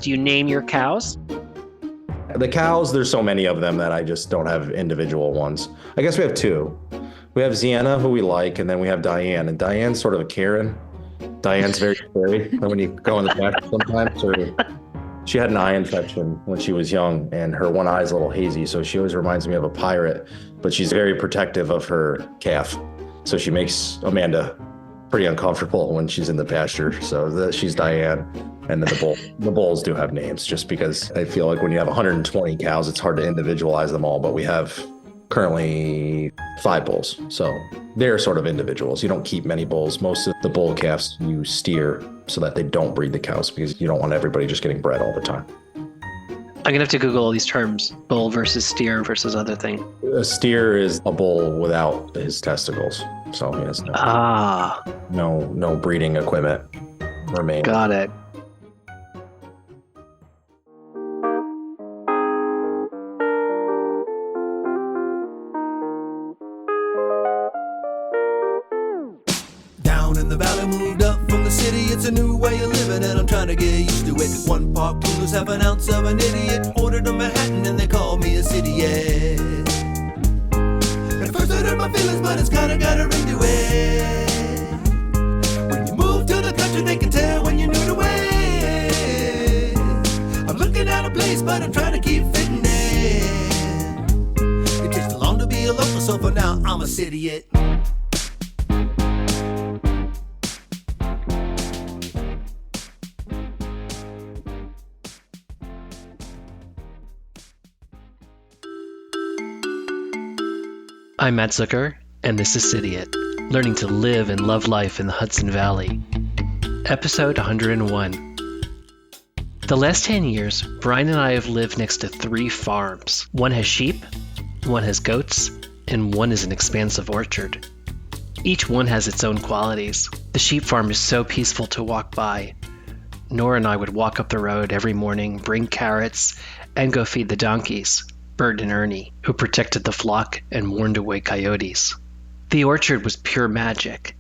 Do you name your cows? The cows, there's so many of them that I just don't have individual ones. I guess we have two. We have Sienna, who we like, and then we have Diane. And Diane's sort of a Karen. Diane's very scary. And when you go in the back sometimes, she had an eye infection when she was young, and her one eye is a little hazy. So she always reminds me of a pirate, but she's very protective of her calf. So she makes Amanda pretty uncomfortable when she's in the pasture. So she's Diane. And then the bulls do have names, just because I feel like when you have 120 cows, it's hard to individualize them all. But we have currently 5 bulls. So they're sort of individuals. You don't keep many bulls. Most of the bull calves you steer so that they don't breed the cows, because you don't want everybody just getting bred all the time. I'm going to have to Google all these terms. Bull versus steer versus other thing. A steer is a bull without his testicles. So he has no breeding equipment remaining. Got it. Down in the valley, moved up from the city. It's a new way of living and I'm trying to get used to it. 1 park poodles, half an ounce of an idiot. Ordered a Manhattan and they call me a city, yeah. At first it hurt my feelings, but it's kinda got a ring to it. When you move to the country, they can tell when you're new to it. I'm looking at a place, but I'm trying to keep fitting in. It takes too long to be a local, so for now I'm a city-it. I'm Matt Zucker, and this is City It, learning to live and love life in the Hudson Valley. Episode 101. The last 10 years, Brian and I have lived next to 3 farms. One has sheep, one has goats, and one is an expansive orchard. Each one has its own qualities. The sheep farm is so peaceful to walk by. Nora and I would walk up the road every morning, bring carrots, and go feed the donkeys, Bert and Ernie, who protected the flock and warned away coyotes. The orchard was pure magic.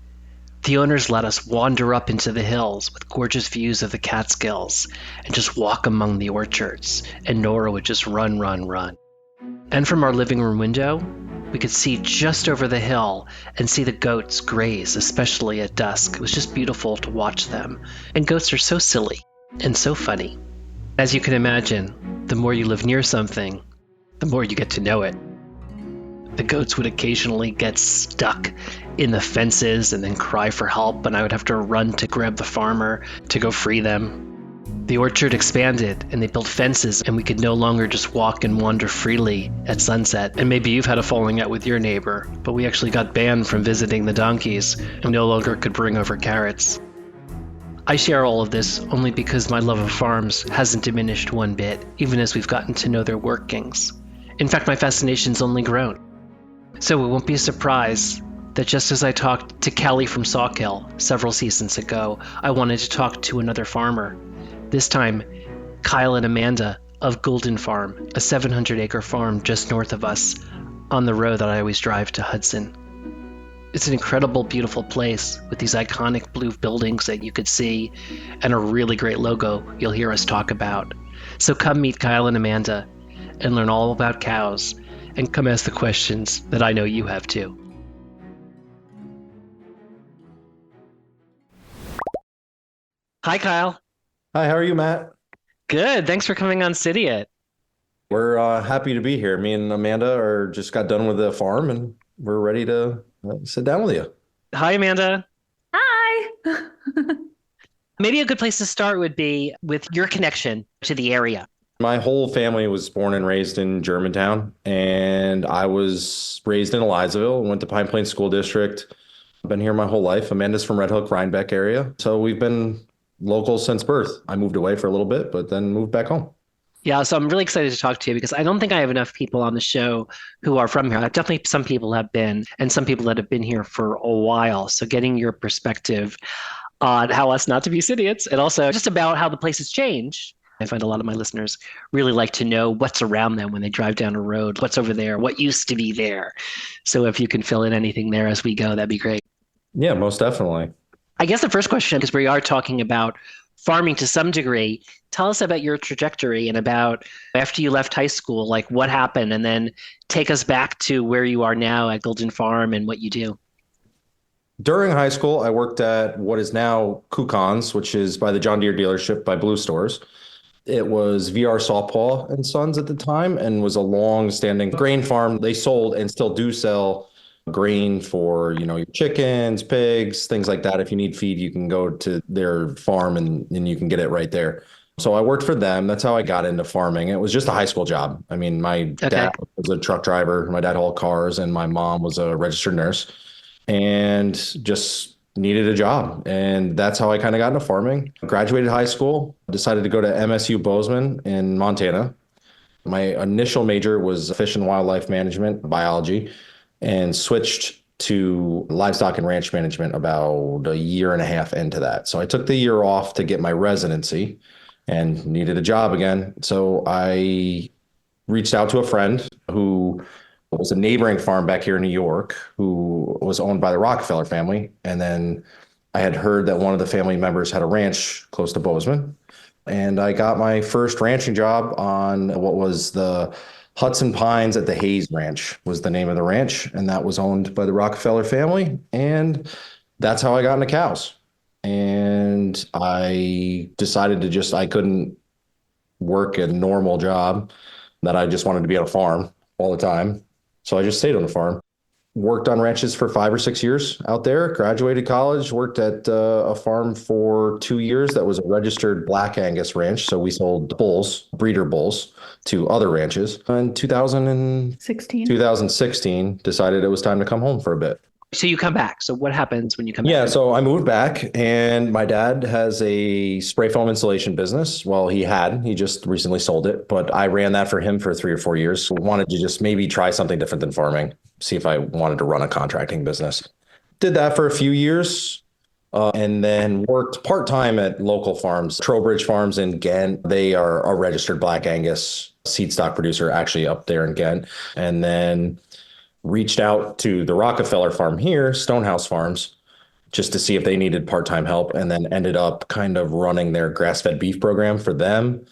The owners let us wander up into the hills with gorgeous views of the Catskills and just walk among the orchards, and Nora would just run. And from our living room window, we could see just over the hill and see the goats graze, especially at dusk. It was just beautiful to watch them. And goats are so silly and so funny. As you can imagine, the more you live near something, the more you get to know it. The goats would occasionally get stuck in the fences and then cry for help, and I would have to run to grab the farmer to go free them. The orchard expanded and they built fences, and we could no longer just walk and wander freely at sunset. And maybe you've had a falling out with your neighbor, but we actually got banned from visiting the donkeys and no longer could bring over carrots. I share all of this only because my love of farms hasn't diminished one bit, even as we've gotten to know their workings. In fact, my fascination's only grown. So it won't be a surprise that just as I talked to Kelly from Sawkill several seasons ago, I wanted to talk to another farmer. This time, Kyle and Amanda of Golden Farm, a 700-acre farm just north of us, on the road that I always drive to Hudson. It's an incredible, beautiful place with these iconic blue buildings that you could see and a really great logo you'll hear us talk about. So come meet Kyle and Amanda and learn all about cows, and come ask the questions that I know you have too. Hi, Kyle. Hi, how are you, Matt? Good. Thanks for coming on City It. We're happy to be here. Me and Amanda just got done with the farm, and we're ready to sit down with you. Hi, Amanda. Hi. Maybe a good place to start would be with your connection to the area. My whole family was born and raised in Germantown, and I was raised in Elizaville and went to Pine Plains School District. I've been here my whole life. Amanda's from Red Hook, Rhinebeck area. So we've been local since birth. I moved away for a little bit, but then moved back home. Yeah, so I'm really excited to talk to you because I don't think I have enough people on the show who are from here. Definitely some people have been, and some people that have been here for a while. So getting your perspective on how us not to be idiots, and also just about how the place has changed. I find a lot of my listeners really like to know what's around them when they drive down a road, what's over there, what used to be there. So if you can fill in anything there as we go, that'd be great. Yeah, most definitely. I guess the first question, because we are talking about farming to some degree. Tell us about your trajectory and about after you left high school, like what happened, and then take us back to where you are now at Golden Farm and what you do. During high school, I worked at what is now Kukon's, which is by the John Deere dealership by Blue Stores. It was VR Sawpaw and Sons at the time and was a long-standing grain farm. They sold and still do sell grain for, your chickens, pigs, things like that. If you need feed, you can go to their farm and you can get it right there. So I worked for them. That's how I got into farming. It was just a high school job. I mean, my dad was a truck driver. My dad hauled cars, and my mom was a registered nurse and just needed a job. And that's how I kind of got into farming. Graduated high school, decided to go to MSU Bozeman in Montana. My initial major was fish and wildlife management, biology, and switched to livestock and ranch management about a year and a half into that. So I took the year off to get my residency and needed a job again. So I reached out to a friend who was a neighboring farm back here in New York, who was owned by the Rockefeller family. And then I had heard that one of the family members had a ranch close to Bozeman. And I got my first ranching job on what was the Hudson Pines at the Hayes Ranch was the name of the ranch. And that was owned by the Rockefeller family. And that's how I got into cows. And I decided I couldn't work a normal job, that I just wanted to be on a farm all the time. So I just stayed on the farm, worked on ranches for 5 or 6 years out there, graduated college, worked at a farm for 2 years that was a registered Black Angus ranch. So we sold bulls, breeder bulls, to other ranches. In 2016, decided it was time to come home for a bit. So you come back. So what happens when you come back? Yeah, so I moved back, and my dad has a spray foam insulation business. Well, he just recently sold it, but I ran that for him for 3 or 4 years. So wanted to just maybe try something different than farming, see if I wanted to run a contracting business. Did that for a few years, and then worked part-time at local farms, Trowbridge Farms in Ghent. They are a registered Black Angus seed stock producer actually up there in Ghent. And then reached out to the Rockefeller farm here, Stonehouse Farms, just to see if they needed part-time help, and then ended up kind of running their grass-fed beef program for them.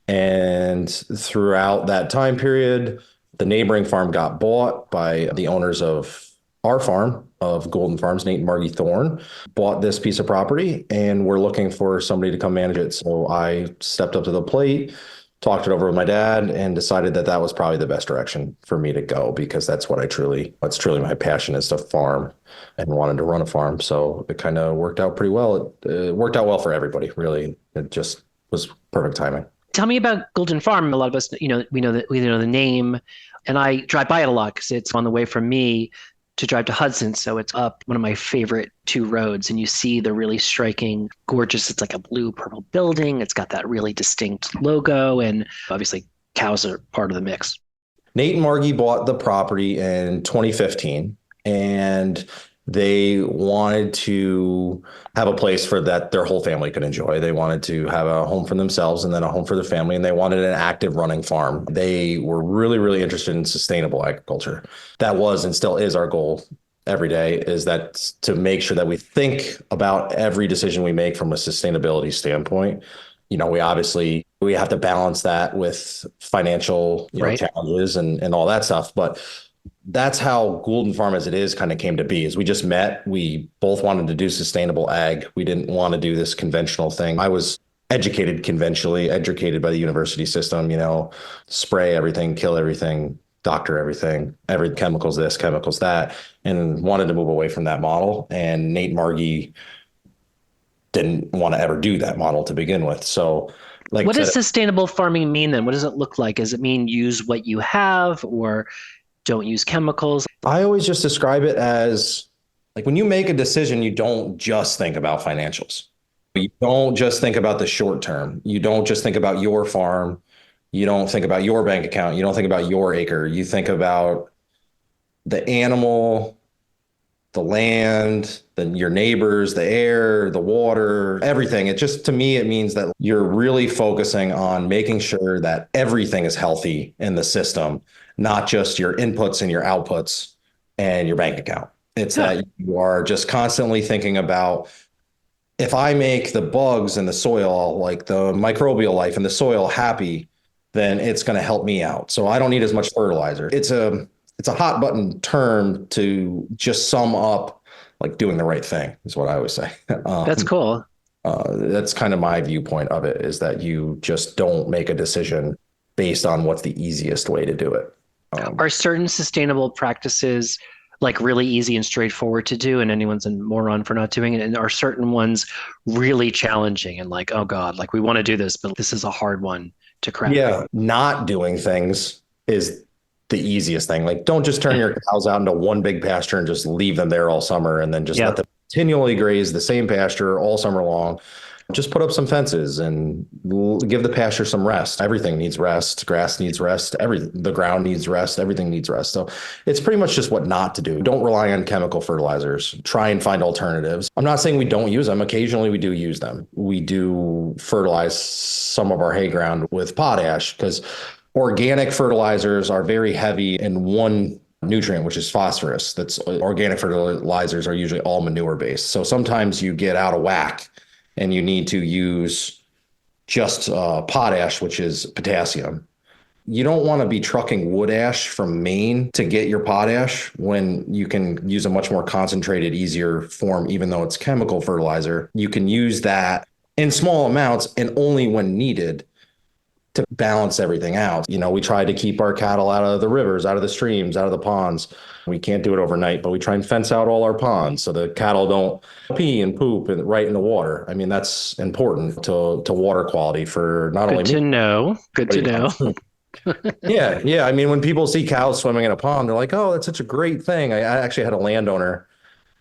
And throughout that time period, the neighboring farm got bought by the owners of our farm, of Golden Farms, Nate and Margie Thorne, bought this piece of property, and we're looking for somebody to come manage it. So I stepped up to the plate, talked it over with my dad, and decided that that was probably the best direction for me to go, because that's it's truly my passion, is to farm, and wanted to run a farm. So it kind of worked out pretty well. It worked out well for everybody, really. It just was perfect timing. Tell me about Golden Farm. A lot of us, we know the name, and I drive by it a lot because it's on the way from me to drive to Hudson. So it's up one of my favorite 2 roads, and you see the really striking, gorgeous, it's like a blue purple building. It's got that really distinct logo, and obviously cows are part of the mix. Nate and Margie bought the property in 2015, and they wanted to have a place for that their whole family could enjoy. They wanted to have a home for themselves and then a home for their family, and they wanted an active running farm. They were really, really interested in sustainable agriculture. That was and still is our goal every day, is that to make sure that we think about every decision we make from a sustainability standpoint. We have to balance that with financial challenges and all that stuff. But that's how Golden Farm as it is kind of came to be. Is we just met. We both wanted to do sustainable ag. We didn't want to do this conventional thing. I was educated conventionally, educated by the university system, spray everything, kill everything, doctor everything, every chemicals this, chemicals that, and wanted to move away from that model. And Nate Margie didn't want to ever do that model to begin with. So what does sustainable farming mean then? What does it look like? Does it mean use what you have, or don't use chemicals? I always just describe it as, like, when you make a decision, you don't just think about financials. You don't just think about the short term. You don't just think about your farm. You don't think about your bank account. You don't think about your acre. You think about the animal, the land, then your neighbors, the air, the water, everything. To me, it means that you're really focusing on making sure that everything is healthy in the system, not just your inputs and your outputs and your bank account. It's that you are just constantly thinking about if I make the bugs in the soil, like the microbial life in the soil happy, then it's going to help me out. So I don't need as much fertilizer. It's a hot button term to just sum up like doing the right thing is what I always say. That's cool. That's kind of my viewpoint of it, is that you just don't make a decision based on what's the easiest way to do it. Are certain sustainable practices like really easy and straightforward to do, and anyone's a moron for not doing it? And are certain ones really challenging and like, oh God, like we want to do this, but this is a hard one to crack? Yeah, not doing things is the easiest thing. Like, don't just turn your cows out into one big pasture and just leave them there all summer and then just let them continually graze the same pasture all summer long. Just put up some fences and give the pasture some rest. Everything needs rest. Grass needs rest. The ground needs rest. Everything needs rest. So it's pretty much just what not to do. Don't rely on chemical fertilizers. Try and find alternatives. I'm not saying we don't use them. Occasionally we do use them. We do fertilize some of our hay ground with potash because organic fertilizers are very heavy in one nutrient, which is phosphorus. Organic fertilizers are usually all manure based. So sometimes you get out of whack and you need to use just potash, which is potassium. You don't want to be trucking wood ash from Maine to get your potash when you can use a much more concentrated, easier form, even though it's chemical fertilizer. You can use that in small amounts and only when needed to balance everything out. We try to keep our cattle out of the rivers, out of the streams, out of the ponds. We can't do it overnight, but we try and fence out all our ponds so the cattle don't pee and poop right in the water. I mean, that's important to water quality for not only me. Good to know. Yeah. I mean, when people see cows swimming in a pond, they're like, oh, that's such a great thing. I actually had a landowner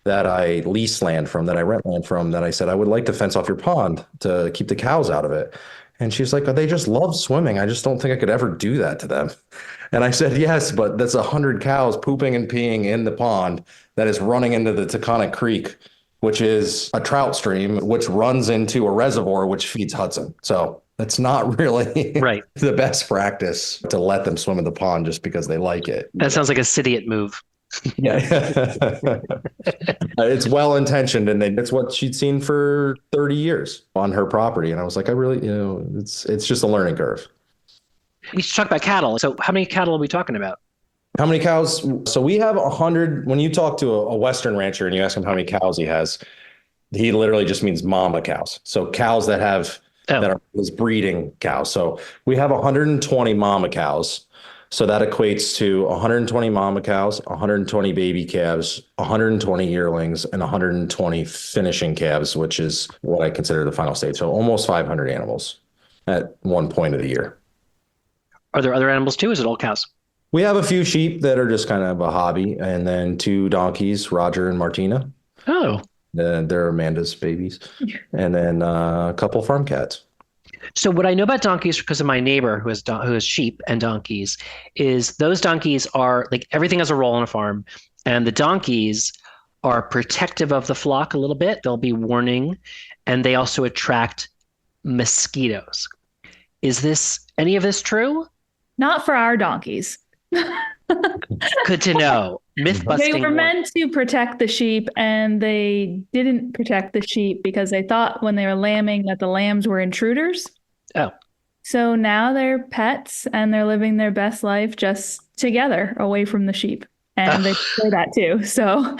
that I lease land from, that I rent land from, that I said, I would like to fence off your pond to keep the cows out of it. And she's like, oh, they just love swimming. I just don't think I could ever do that to them. And I said, yes, but that's 100 cows pooping and peeing in the pond that is running into the Taconic Creek, which is a trout stream, which runs into a reservoir, which feeds Hudson. So that's not really right. The best practice to let them swim in the pond just because they like it. That sounds like a Citiate move. Yeah. It's well-intentioned, and it's what she'd seen for 30 years on her property. And I was like, it's just a learning curve. We should talk about cattle. So how many cattle are we talking about? How many cows? So we have 100. When you talk to a Western rancher and you ask him how many cows he has, he literally just means mama cows. So cows that are his breeding cows. So we have 120 mama cows. So that equates to 120 mama cows, 120 baby calves, 120 yearlings, and 120 finishing calves, which is what I consider the final stage. So almost 500 animals at one point of the year. Are there other animals too? Is it all cows? We have a few sheep that are just kind of a hobby, and then 2 donkeys, Roger and Martina. Oh. They're Amanda's babies. And then a couple farm cats. So what I know about donkeys, because of my neighbor who has sheep and donkeys, is those donkeys are like, everything has a role on a farm, and the donkeys are protective of the flock a little bit. They'll be warning, and they also attract mosquitoes. Is any of this true? Not for our donkeys. Good to know. Myth busting. They were meant to protect the sheep, and they didn't protect the sheep because they thought when they were lambing that the lambs were intruders. Oh. So now they're pets and they're living their best life just together away from the sheep. And they say that too. So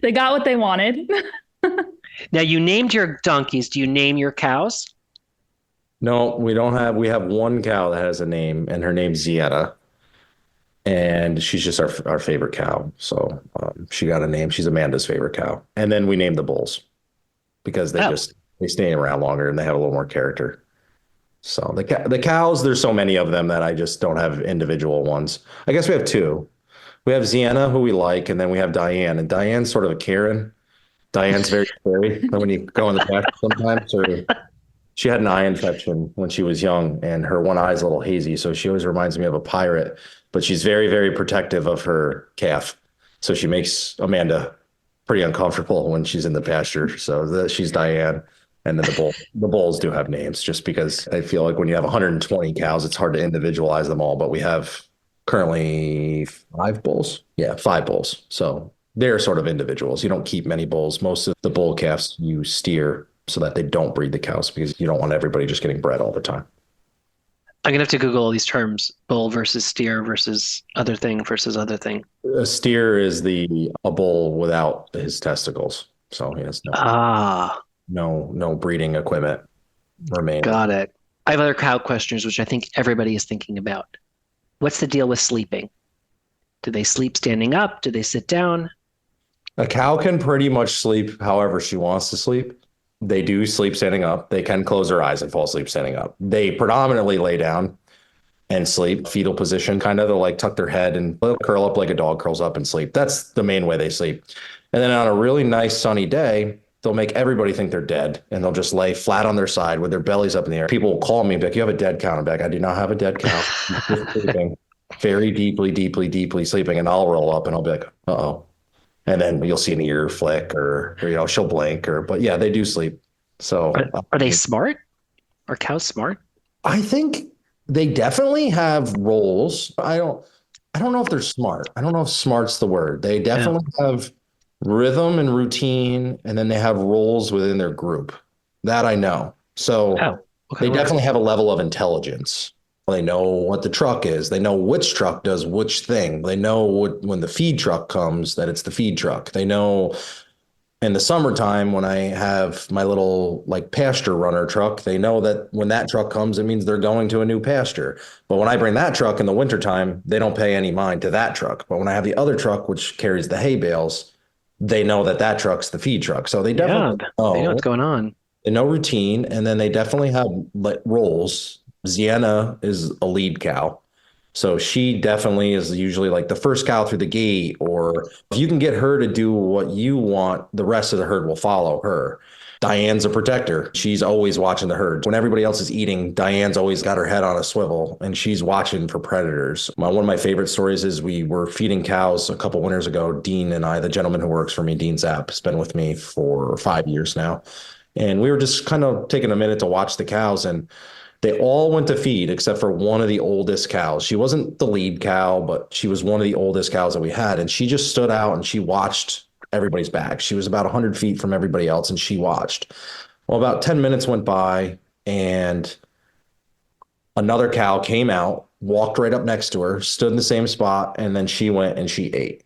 they got what they wanted. Now, you named your donkeys. Do you name your cows? No, we don't have. We have one cow that has a name, and her name's Zieta. And she's just our favorite cow. So she got a name. She's Amanda's favorite cow. And then we named the bulls because they stay around longer and they have a little more character. So the cows, there's so many of them that I just don't have individual ones. I guess we have 2. We have Ziena, who we like, and then we have Diane. And Diane's sort of a Karen. Diane's very scary when you go in the pasture sometimes. She had an eye infection when she was young, and her one eye is a little hazy. So she always reminds me of a pirate, but she's very, very protective of her calf. So she makes Amanda pretty uncomfortable when she's in the pasture. So she's Diane. And then the bulls do have names, just because I feel like when you have 120 cows, it's hard to individualize them all. But we have currently 5 bulls. Yeah, 5 bulls. So they're sort of individuals. You don't keep many bulls. Most of the bull calves you steer so that they don't breed the cows because you don't want everybody just getting bred all the time. I'm gonna have to Google all these terms: bull versus steer versus other thing versus other thing. A steer is a bull without his testicles. So he has no breeding equipment remaining. Got it. I have other cow questions, which I think everybody is thinking about. What's the deal with sleeping? Do they sleep standing up? Do they sit down? A cow can pretty much sleep however she wants to sleep. They do sleep standing up. They can close their eyes and fall asleep standing up. They predominantly lay down and sleep, fetal position, kind of. They'll like tuck their head and they'll curl up like a dog curls up and sleep. That's the main way they sleep. And then on a really nice sunny day, they'll make everybody think they're dead and they'll just lay flat on their side with their bellies up in the air. People will call me and be like, you have a dead cow. I'm like, I do not have a dead cow. I'm just sleeping, very deeply, deeply, deeply sleeping. And I'll roll up and I'll be like, uh-oh. And then you'll see an ear flick or she'll blink but yeah, they do sleep. So are they smart? Are cows smart? I think they definitely have roles. I don't know if they're smart. I don't know if smart's the word. They definitely have rhythm and routine, and then they have roles within their group. That I know. So they definitely have a level of intelligence. They know what the truck is. They know which truck does which thing. They know when the feed truck comes, that it's the feed truck. They know in the summertime when I have my little like pasture runner truck, they know that when that truck comes, it means they're going to a new pasture. But when I bring that truck in the wintertime, they don't pay any mind to that truck. But when I have the other truck, which carries the hay bales, they know that truck's the feed truck. So they definitely they know what's going on. They know routine, and then they definitely have roles. Sienna is a lead cow. So she definitely is usually like the first cow through the gate, or if you can get her to do what you want, the rest of the herd will follow her. Diane's a protector. She's always watching the herd. When everybody else is eating, Diane's always got her head on a swivel and she's watching for predators. One of my favorite stories is we were feeding cows a couple winters ago. Dean and I, the gentleman who works for me, Dean Zapp, has been with me for 5 years now. And we were just kind of taking a minute to watch the cows, and they all went to feed except for one of the oldest cows. She wasn't the lead cow, but she was one of the oldest cows that we had. And she just stood out and she watched everybody's back. She was about 100 feet from everybody else and she watched. Well, about 10 minutes went by and another cow came out, walked right up next to her, stood in the same spot, and then she went and she ate,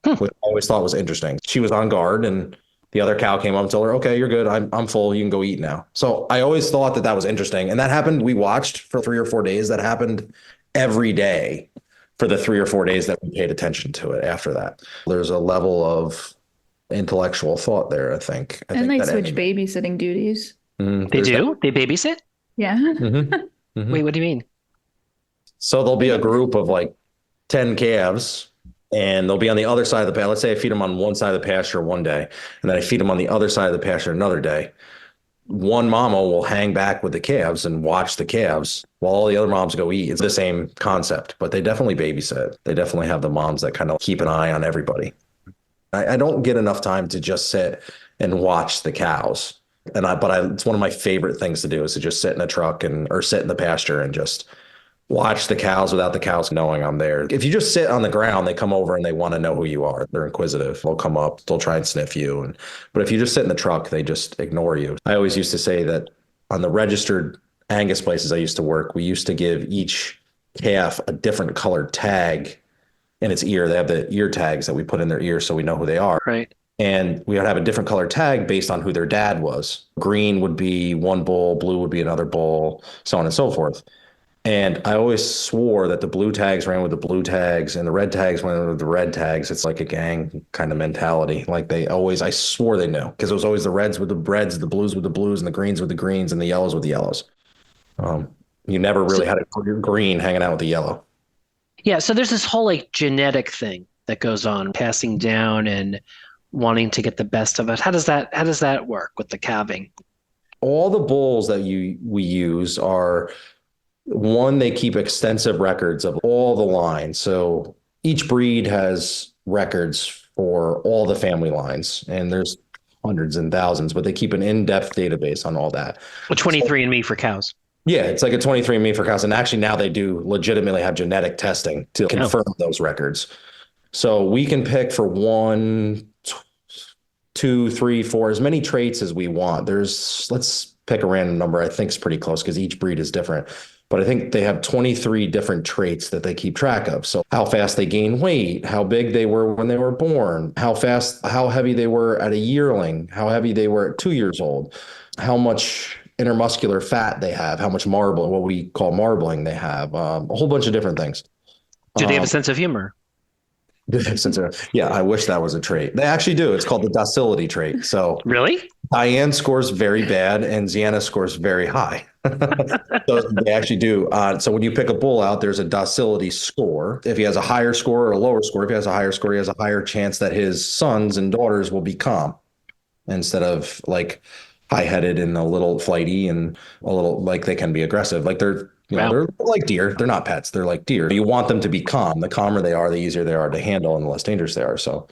which I always thought was interesting. She was on guard and the other cow came up and told her, okay, you're good. I'm full. You can go eat now. So I always thought that was interesting. And that happened. We watched for 3 or 4 days. That happened every day for the 3 or 4 days that we paid attention to it after that. There's a level of intellectual thought there, I think. And they switch babysitting duties. They do? They babysit? Yeah. Wait, what do you mean? So there'll be a group of like 10 calves and they'll be on the other side of the pasture. Let's say I feed them on one side of the pasture one day, and then I feed them on the other side of the pasture another day. One mama will hang back with the calves and watch the calves while all the other moms go eat. It's the same concept, but they definitely babysit. They definitely have the moms that kind of keep an eye on everybody. I don't get enough time to just sit and watch the cows. It's one of my favorite things to do is to just sit in a truck or sit in the pasture and just watch the cows without the cows knowing I'm there. If you just sit on the ground, they come over and they want to know who you are. They're inquisitive. They'll come up, they'll try and sniff you. But if you just sit in the truck, they just ignore you. I always used to say that on the registered Angus places I used to work, we used to give each calf a different colored tag in its ear. They have the ear tags that we put in their ear so we know who they are. Right. And we would have a different color tag based on who their dad was. Green would be one bull, blue would be another bull, so on and so forth. And I always swore that the blue tags ran with the blue tags and the red tags ran with the red tags. It's like a gang kind of mentality. Like I swore they knew, because it was always the reds with the reds, the blues with the blues, and the greens with the greens, and the yellows with the yellows. You never really had a green hanging out with the yellow. Yeah. So there's this whole like genetic thing that goes on, passing down and wanting to get the best of it. How does that work with the calving? All the bulls that we use are, one, they keep extensive records of all the lines. So each breed has records for all the family lines, and there's hundreds and thousands, but they keep an in-depth database on all that. A 23andMe for cows. Yeah, it's like a 23andMe for cows. And actually now they do legitimately have genetic testing to confirm those records. So we can pick for 1, 2, 3, 4, as many traits as we want. Let's pick a random number. I think it's pretty close because each breed is different. But I think they have 23 different traits that they keep track of. So how fast they gain weight, how big they were when they were born, how heavy they were at a yearling, how heavy they were at 2 years old, how much intermuscular fat they have, how much what we call marbling they have, a whole bunch of different things. Do they have a sense of humor? Yeah, I wish that was a trait. They actually do. It's called the docility trait. So Really? Diane scores very bad and Sienna scores very high. So they actually do. So when you pick a bull out, there's a docility score. If he has a higher score or a lower score, if he has a higher score, he has a higher chance that his sons and daughters will be calm instead of like high-headed and a little flighty and a little like they can be aggressive. Like they're like deer. They're not pets. They're like deer. You want them to be calm. The calmer they are, the easier they are to handle and the less dangerous they are. So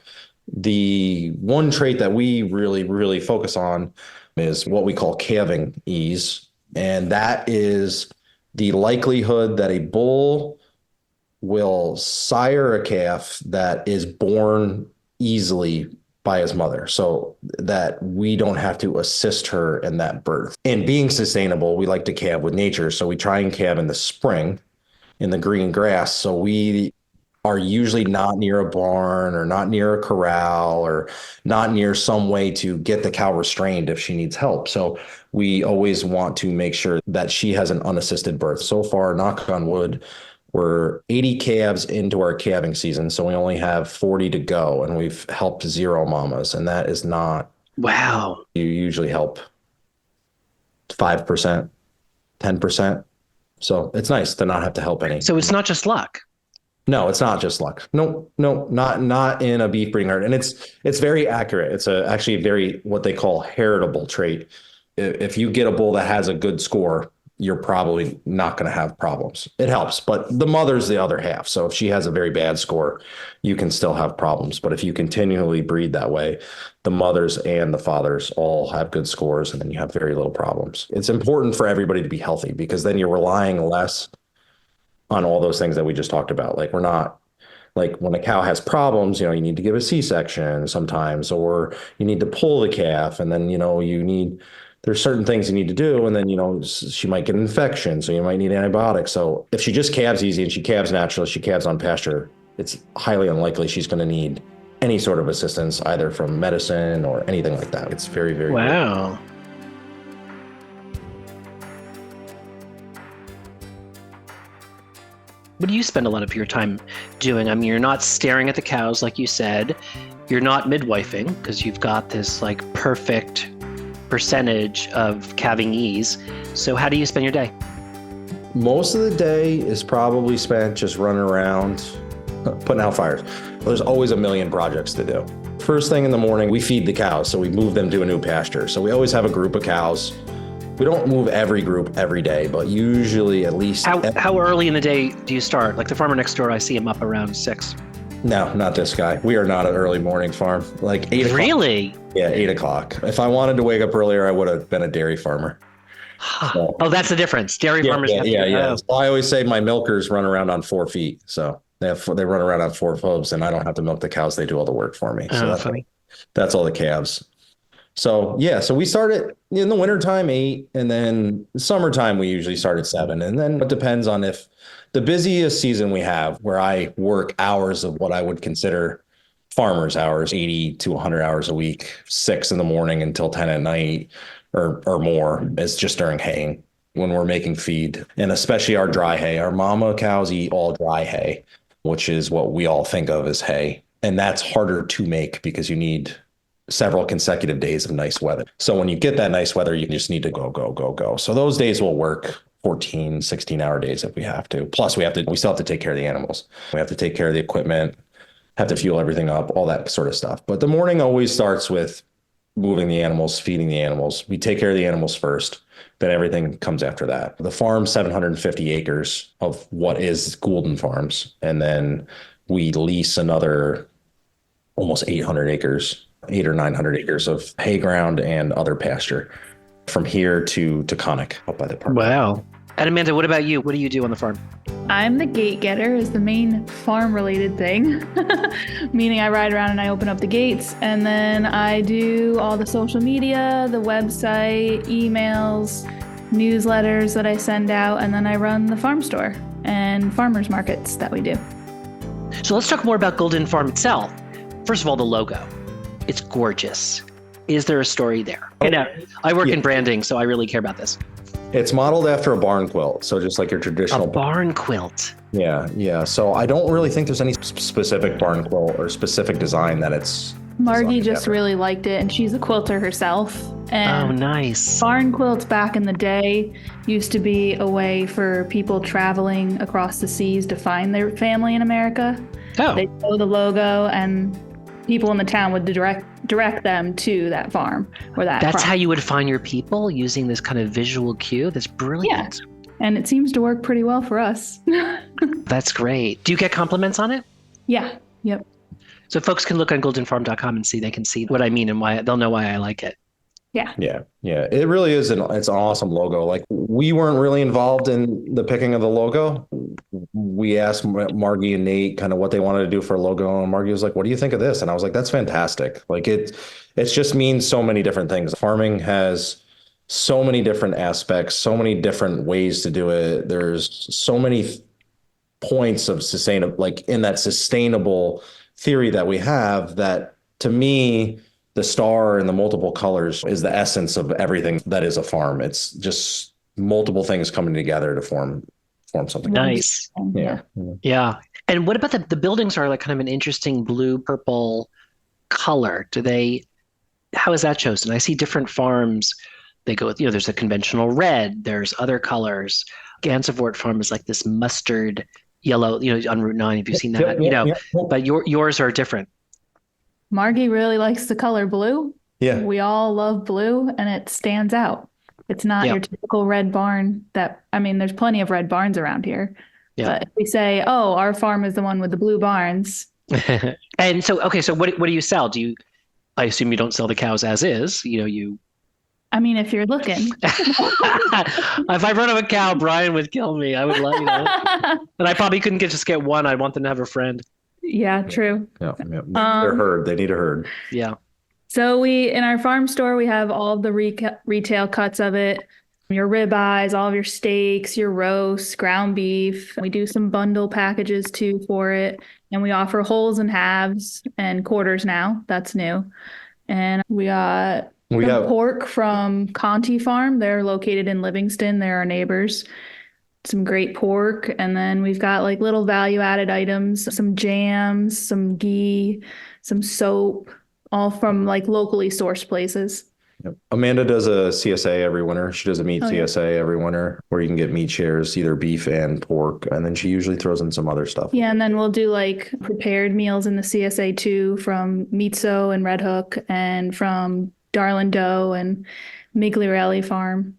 the one trait that we really, really focus on is what we call calving ease. And that is the likelihood that a bull will sire a calf that is born easily by his mother, so that we don't have to assist her in that birth. And being sustainable, we like to calve with nature. So we try and calve in the spring in the green grass. So we are usually not near a barn or not near a corral or not near some way to get the cow restrained if she needs help. So we always want to make sure that she has an unassisted birth. So far, knock on wood, we're 80 calves into our calving season. So we only have 40 to go and we've helped 0 mamas. And that is not, wow. You usually help 5%, 10%. So it's nice to not have to help any. So it's not just luck. No, it's not just luck. No, not in a beef breeding herd. And it's very accurate. It's actually a very, what they call heritable trait. If you get a bull that has a good score, you're probably not going to have problems. It helps, but the mother's the other half. So if she has a very bad score, you can still have problems. But if you continually breed that way, the mothers and the fathers all have good scores, and then you have very little problems. It's important for everybody to be healthy because then you're relying less on all those things that we just talked about. Like we're not, like when a cow has problems, you need to give a C-section sometimes, or you need to pull the calf, and then, there's certain things you need to do, and then, she might get an infection, so you might need antibiotics. So if she just calves easy and she calves naturally, she calves on pasture, it's highly unlikely she's going to need any sort of assistance, either from medicine or anything like that. It's very, very wow. Good. What do you spend a lot of your time doing? I mean, you're not staring at the cows, like you said. You're not midwifing because you've got this like perfect percentage of calving ease. So how do you spend your day? Most of the day is probably spent just running around, putting out fires. There's always a million projects to do. First thing in the morning, we feed the cows. So we move them to a new pasture. So we always have a group of cows. We don't move every group every day, but usually at least. How early in the day do you start? Like the farmer next door, I see him up around 6. No, not this guy. We are not an early morning farm. Like 8 o'clock. Really? Yeah, 8 o'clock. If I wanted to wake up earlier, I would have been a dairy farmer. So, oh, that's the difference. Dairy farmers. Yeah. So I always say my milkers run around on 4 feet. So they run around on 4 hooves, and I don't have to milk the cows. They do all the work for me. So that's all the calves. So yeah, so we start at in the wintertime 8, and then summertime we usually start at 7. And then it depends on if the busiest season we have, where I work hours of what I would consider farmers hours, 80 to 100 hours a week, 6 in the morning until 10 at night or more, is just during haying when we're making feed, and especially our dry hay. Our mama cows eat all dry hay, which is what we all think of as hay. And that's harder to make because you need several consecutive days of nice weather. So when you get that nice weather, you just need to go. So those days will work 14, 16-hour days if we have to. Plus we still have to take care of the animals. We have to take care of the equipment, have to fuel everything up, all that sort of stuff. But the morning always starts with moving the animals, feeding the animals. We take care of the animals first, then everything comes after that. The farm's 750 acres of what is Goulden Farms. And then we lease another almost 800 acres, 800 or 900 acres of hay ground and other pasture from here to Taconic up by the park. Wow. And Amanda, what about you? What do you do on the farm? I'm the gate getter is the main farm related thing, meaning I ride around and I open up the gates, and then I do all the social media, the website, emails, newsletters that I send out, and then I run the farm store and farmers markets that we do. So let's talk more about Golden Farm itself. First of all, the logo. It's gorgeous. Is there a story there? I work in branding, so I really care about this. It's modeled after a barn quilt. So just like your traditional A barn quilt. Yeah. So I don't really think there's any specific barn quilt or specific design that it's Margie designed just after. really liked it, and she's a quilter herself. And Oh, nice. barn quilts back in the day used to be a way for people traveling across the seas to find their family in America. Oh, They show the logo, and people in the town would direct them to that farm or that that's crop. how you would find your people, using this kind of visual cue? That's brilliant. And it seems to work pretty well for us. That's great. Do you get compliments on it? Yeah. Yep. So folks can look on goldenfarm.com and they can see what I mean and why they'll know why I like it. Yeah. It really is it's an awesome logo. Like, we weren't really involved in the picking of the logo. We asked Margie and Nate kind of what they wanted to do for a logo, and Margie was like, "What do you think of this?" And I was like, "That's fantastic." Like, it just means so many different things. Farming has so many different aspects, so many different ways to do it. There's so many points of sustainable theory that we have, that to me, the star and the multiple colors is the essence of everything that is a farm. It's just multiple things coming together to form something. Nice. Yeah. Yeah. And what about the buildings are like kind of an interesting blue purple color? How is that chosen? I see different farms. They go with, there's a conventional red, there's other colors. Gansevoort Farm is like this mustard yellow, on Route 9, if you've seen that, Yep. but yours are different. Margie really likes the color blue. Yeah. We all love blue, and it stands out. It's not your typical red barn there's plenty of red barns around here. Yeah. But if we say, oh, our farm is the one with the blue barns. And so, okay, so what do you sell? I assume you don't sell the cows as is, If you're looking. If I run up a cow, Brian would kill me. I would let you know. And I probably couldn't just get one. I'd want them to have a friend. Yeah, true. Yeah. They're herd. They need a herd. Yeah. So in our farm store, we have all of the retail cuts of it. Your ribeyes, all of your steaks, your roasts, ground beef. We do some bundle packages too for it. And we offer wholes and halves and quarters now. That's new. And we got pork from Conti Farm. They're located in Livingston. They're our neighbors. Some great pork. And then we've got like little value added items, some jams, some ghee, some soap, all from like locally sourced places. Yep. Amanda does a CSA every winter. She does a meat CSA every winter where you can get meat shares, either beef and pork. And then she usually throws in some other stuff. Yeah. And then we'll do like prepared meals in the CSA too, from Mitso and Red Hook, and from Darlin Doe and Migliorelli Farm.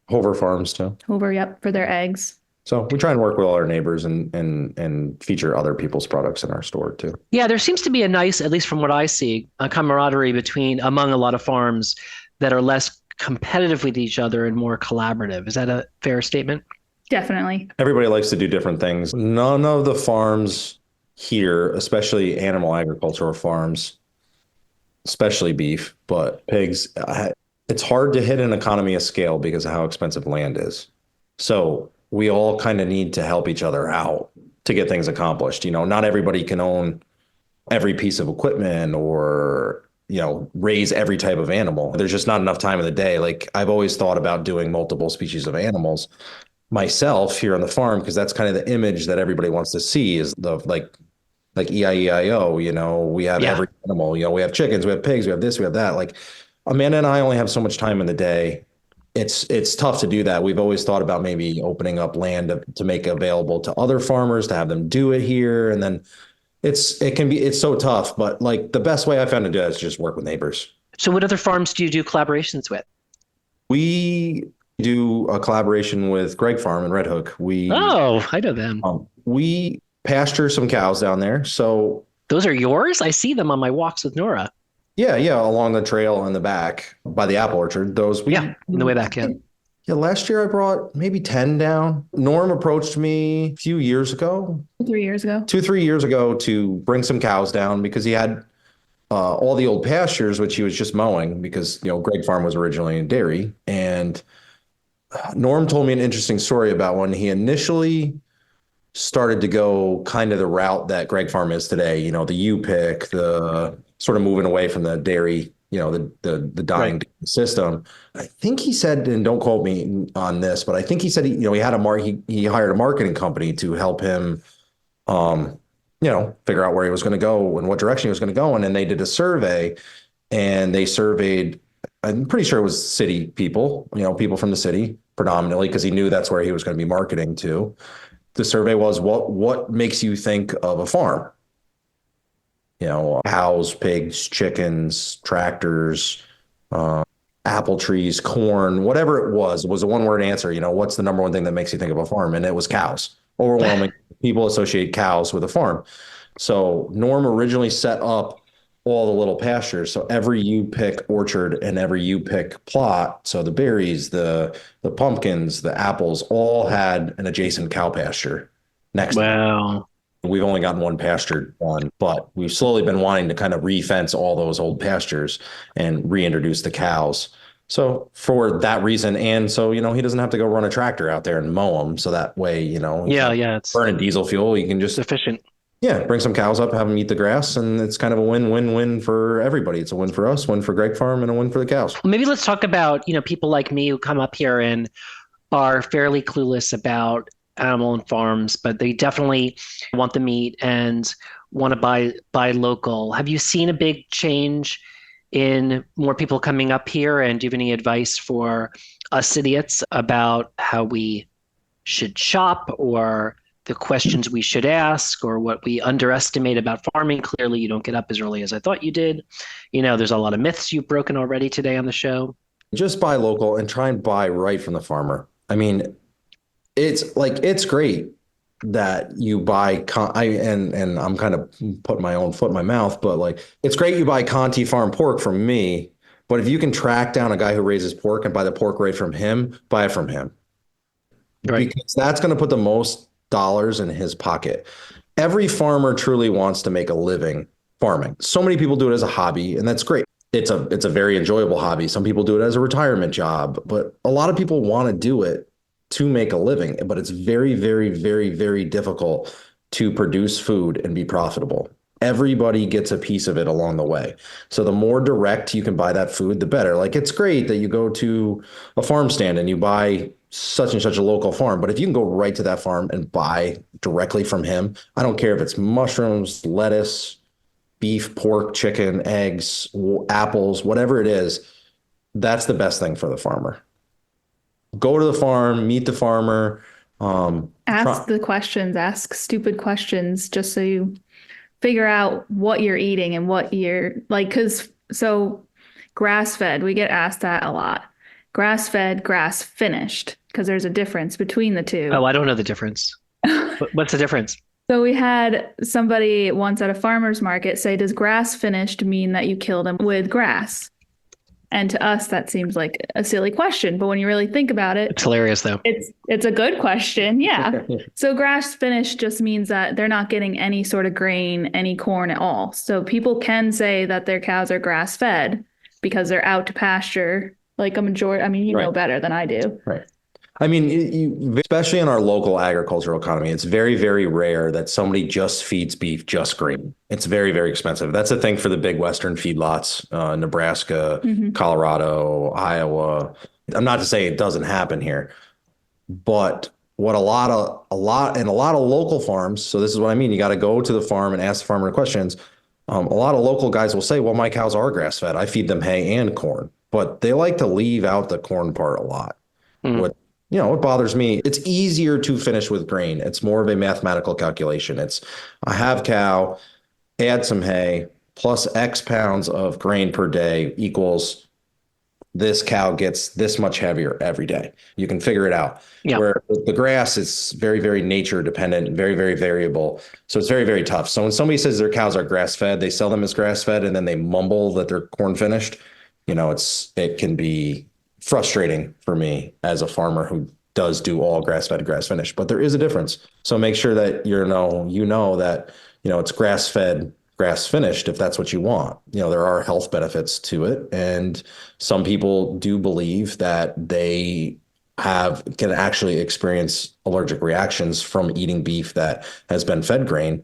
Hover Farms too. For their eggs. So we try and work with all our neighbors and feature other people's products in our store too. Yeah, there seems to be a nice, at least from what I see, a camaraderie among a lot of farms that are less competitive with each other and more collaborative. Is that a fair statement? Definitely. Everybody likes to do different things. None of the farms here, especially animal agricultural farms, especially beef, but pigs, it's hard to hit an economy of scale because of how expensive land is. So we all kind of need to help each other out to get things accomplished. Not everybody can own every piece of equipment or, raise every type of animal. There's just not enough time in the day. Like, I've always thought about doing multiple species of animals myself here on the farm, because that's kind of the image that everybody wants to see, is the like EIEIO, we have every animal, we have chickens, we have pigs, we have this, we have that. Like, Amanda and I only have so much time in the day. It's tough to do that. We've always thought about maybe opening up land to make available to other farmers, to have them do it here. And then it's so tough, but like the best way I found to do that is just work with neighbors. So what other farms do you do collaborations with? We do a collaboration with Greg Farm in Red Hook. I know them. We pasture some cows down there. So those are yours? I see them on my walks with Nora. Yeah, along the trail in the back by the apple orchard. In the way back in. Yeah, last year I brought maybe 10 down. Norm approached me a few years ago, 3 years ago. 2, 3 years ago, to bring some cows down because he had all the old pastures, which he was just mowing because, Greg Farm was originally in dairy. And Norm told me an interesting story about when he initially started to go kind of the route that Greg Farm is today, the U-pick, the sort of moving away from the dairy, the dying Right. system. I think he said, and don't quote me on this, but I think he said he had he hired a marketing company to help him figure out where he was going to go and what direction he was going to go in. And they did a survey and they surveyed, I'm pretty sure it was city people, people from the city predominantly, because he knew that's where he was going to be marketing to. The survey was, what makes you think of a farm? Cows, pigs, chickens, tractors, apple trees, corn, whatever it was a one-word answer. What's the number one thing that makes you think of a farm? And it was cows. Overwhelming people associate cows with a farm. So Norm originally set up all the little pastures. So every U-pick orchard and every U-pick plot, so the berries, the pumpkins, the apples, all had an adjacent cow pasture next to them. Wow. We've only gotten one pasture done, but we've slowly been wanting to kind of re-fence all those old pastures and reintroduce the cows. So for that reason, and so, he doesn't have to go run a tractor out there and mow them. So that way, Yeah, it's burning diesel fuel, you can just, efficient. bring some cows up, have them eat the grass, and it's kind of a win-win-win for everybody. It's a win for us, win for Greg Farm, and a win for the cows. Maybe let's talk about, people like me who come up here and are fairly clueless about animal and farms, but they definitely want the meat and want to buy local. Have you seen a big change in more people coming up here? And do you have any advice for us idiots about how we should shop, or the questions we should ask, or what we underestimate about farming? Clearly, you don't get up as early as I thought you did. There's a lot of myths you've broken already today on the show. Just buy local and try and buy right from the farmer. I mean, it's great that you buy, and I'm kind of putting my own foot in my mouth, but it's great you buy Conti Farm pork from me, but if you can track down a guy who raises pork and buy the pork right from him, buy it from him. Right. Because that's going to put the most dollars in his pocket. Every farmer truly wants to make a living farming. So many people do it as a hobby, and that's great. It's a very enjoyable hobby. Some people do it as a retirement job, but a lot of people want to do it to make a living, but it's very, very, very, very difficult to produce food and be profitable. Everybody gets a piece of it along the way. So the more direct you can buy that food, the better. It's great that you go to a farm stand and you buy such and such a local farm, but if you can go right to that farm and buy directly from him, I don't care if it's mushrooms, lettuce, beef, pork, chicken, eggs, apples, whatever it is, that's the best thing for the farmer. Go to the farm, meet the farmer. Ask the questions, ask stupid questions, just so you figure out what you're eating and what you're so grass-fed, we get asked that a lot. Grass-fed, grass-finished, because there's a difference between the two. Oh, I don't know the difference. What's the difference? So we had somebody once at a farmer's market say, does grass-finished mean that you kill them with grass? And to us, that seems like a silly question. But when you really think about it, It's hilarious, though. it's a good question. Yeah. So grass finished just means that they're not getting any sort of grain, any corn at all. So people can say that their cows are grass fed because they're out to pasture like a majority. I mean, you know Right. better than I do. Right. I mean, especially in our local agricultural economy, it's very, very rare that somebody just feeds beef just grain. It's very, very expensive. That's a thing for the big Western feedlots, Nebraska, Colorado, Iowa. I'm not to say it doesn't happen here, but what a lot of local farms. So this is what I mean. You got to go to the farm and ask the farmer questions. A lot of local guys will say, well, my cows are grass fed. I feed them hay and corn, but they like to leave out the corn part a lot. What bothers me, it's easier to finish with grain. It's more of a mathematical calculation. It's I have cow, add some hay, plus X pounds of grain per day equals this cow gets this much heavier every day. You can figure it out. Yeah. Where with the grass, it's very, very nature dependent, very, very variable. So it's very, very tough. So when somebody says their cows are grass fed, they sell them as grass fed and then they mumble that they're corn finished. It can be frustrating for me as a farmer who does do all grass-fed, grass-finished, but there is a difference. So make sure that you know that, it's grass-fed, grass-finished if that's what you want. There are health benefits to it. And some people do believe that they can actually experience allergic reactions from eating beef that has been fed grain.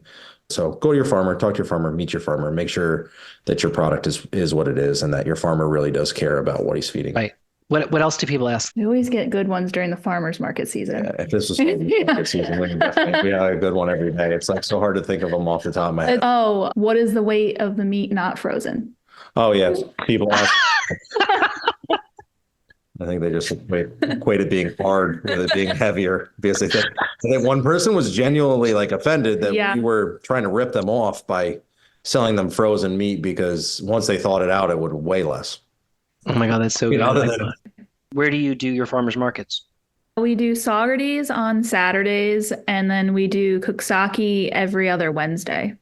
So go to your farmer, talk to your farmer, meet your farmer, make sure that your product is what it is and that your farmer really does care about what he's feeding. Right. What else do people ask? We always get good ones during the farmers market season. Yeah, if this was market season, we have a good one every day. It's like so hard to think of them off the top of my head. Oh, what is the weight of the meat not frozen? Oh, yes. People ask. I think they just equate it being hard with it being heavier because I think one person was genuinely like offended that we were trying to rip them off by selling them frozen meat because once they thawed it out, it would weigh less. Oh my God, that's so good. Where do you do your farmers markets? We do Saugerties on Saturdays, and then we do Cooksaki every other Wednesday.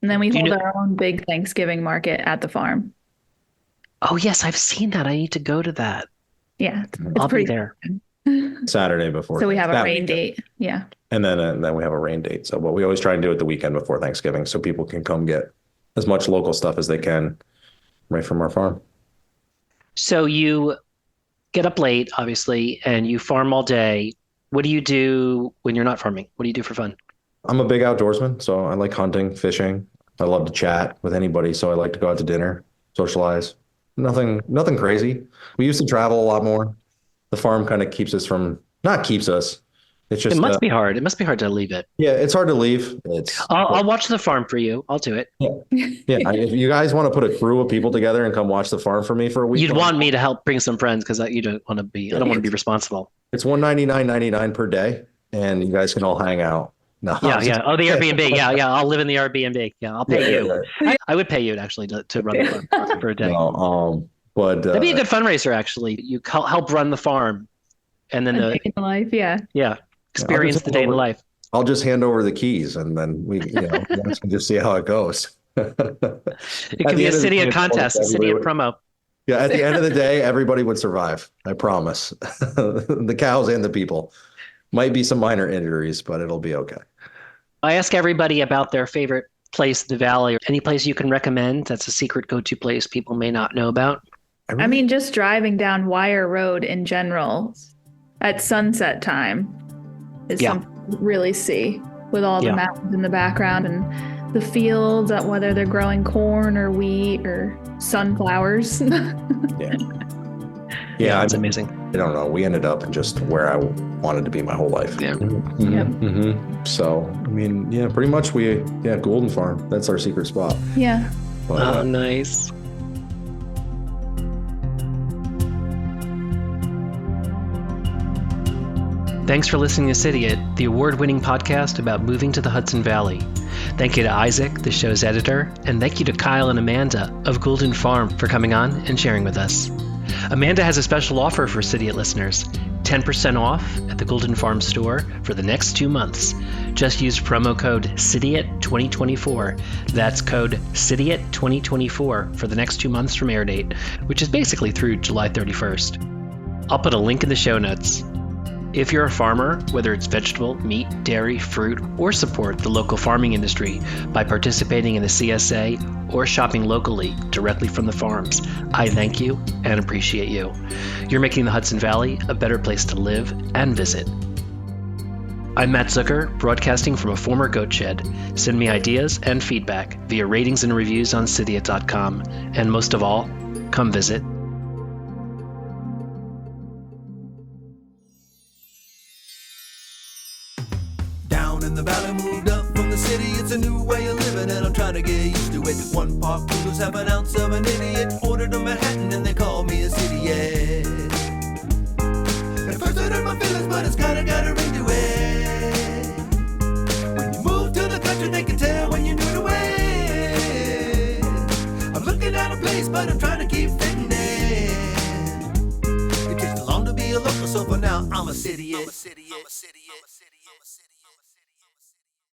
And then we hold our own big Thanksgiving market at the farm. Oh, yes, I've seen that. I need to go to that. Yeah, I'll be there. Saturday before. So we have a rain date. Yeah. And then we have a rain date. So, but we always try and do it the weekend before Thanksgiving so people can come get as much local stuff as they can right from our farm. So you get up late, obviously, and you farm all day. What do you do when you're not farming? What do you do for fun? I'm a big outdoorsman, so I like hunting, fishing. I love to chat with anybody, so I like to go out to dinner, socialize. Nothing crazy. We used to travel a lot more. The farm kind of not keeps us. It's just, it must be hard. It must be hard to leave it. Yeah, it's hard to leave. I'll watch the farm for you. I'll do it. Yeah. If you guys want to put a crew of people together and come watch the farm for me for a week, you'd want me to help bring some friends because you don't want to be. I don't want to be responsible. It's $199.99 per day, and you guys can all hang out. No, yeah. Oh, the Airbnb. Yeah. I'll live in the Airbnb. Yeah, I'll pay you. Yeah. I would pay you actually to run the farm for a day. But that'd be a good fundraiser. Actually, you help run the farm, and then day in the life. Yeah. Experience the day in the life. I'll just hand over the keys, and then we can just see how it goes. It could be a Cydia contest, a Cydia promo. Yeah, at the end of the day, everybody would survive. I promise. The cows and the people. Might be some minor injuries, but it'll be okay. I ask everybody about their favorite place in the valley, or any place you can recommend that's a secret go-to place people may not know about. I mean, just driving down Wire Road in general at sunset time is something to really see with all the mountains in the background and the fields, whether they're growing corn or wheat or sunflowers. Yeah, it's amazing. I don't know. We ended up just where I wanted to be my whole life. Yeah. So, I mean, pretty much Golden Farm. That's our secret spot. Yeah. But, nice. Thanks for listening to City It, the award-winning podcast about moving to the Hudson Valley. Thank you to Isaac, the show's editor, and thank you to Kyle and Amanda of Golden Farm for coming on and sharing with us. Amanda has a special offer for City It listeners, 10% off at the Golden Farm store for the next 2 months. Just use promo code CityIt2024. That's code CityIt2024 for the next 2 months from air date, which is basically through July 31st. I'll put a link in the show notes. If you're a farmer, whether it's vegetable, meat, dairy, fruit, or support the local farming industry by participating in a CSA or shopping locally directly from the farms, I thank you and appreciate you. You're making the Hudson Valley a better place to live and visit. I'm Matt Zucker, broadcasting from a former goat shed. Send me ideas and feedback via ratings and reviews on Cydia.com. And most of all, come visit. In the valley, moved up from the city. It's a new way of living, and I'm trying to get used to it. 1 pot noodles, half an ounce of an idiot. Ordered a Manhattan, and they call me a city. At first I hurt my feelings, but it's kinda got a ring to it. When you move to the country, they can tell when you're new to it. I'm looking at a place, but I'm trying to keep fitting in. It takes too long to be a local, so for now I'm a city.